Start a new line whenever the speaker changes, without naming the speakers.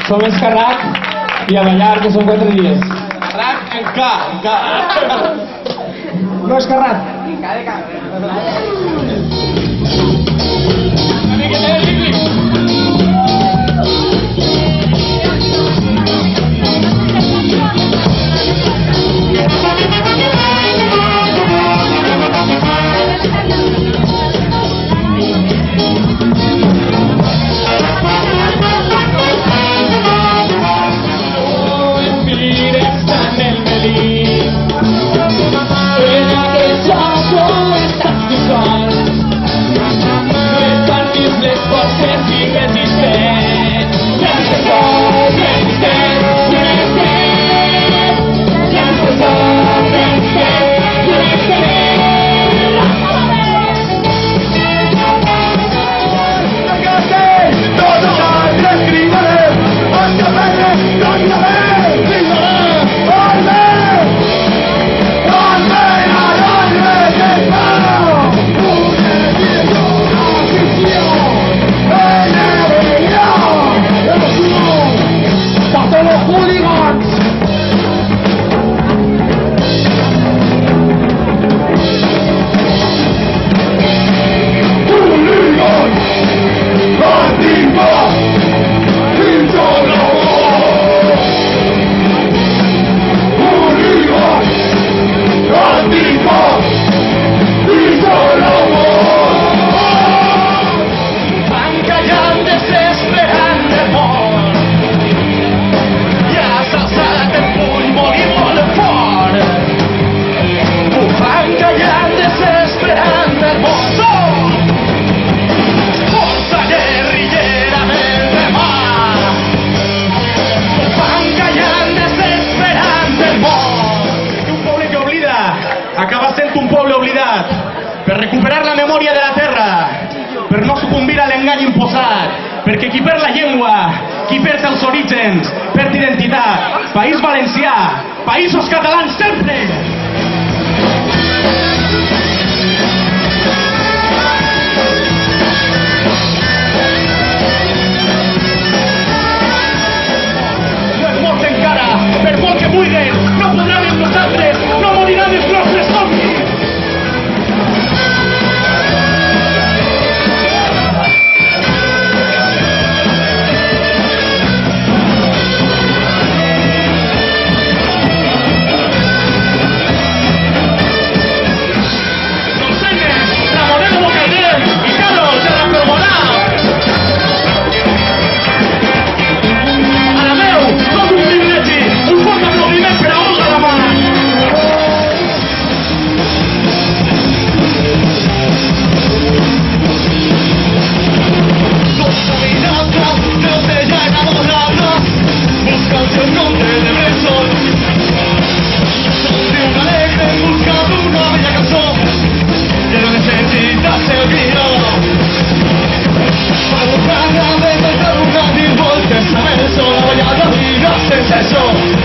Som Escarrat i a ballar, que són 4 dies.
Escarrat en K.
No Escarrat.
En K de K.
Acaba sent un poble oblidat per recuperar la memòria de la terra, per no sucumbir a l'engany imposat, perquè qui perd la llengua, qui perd els orígens, perd identitat. País Valencià, Països Catalans sempre! No és mort encara, per molt que vulguin, no podran amb nosaltres, no moriran els nostres somnis!
Eso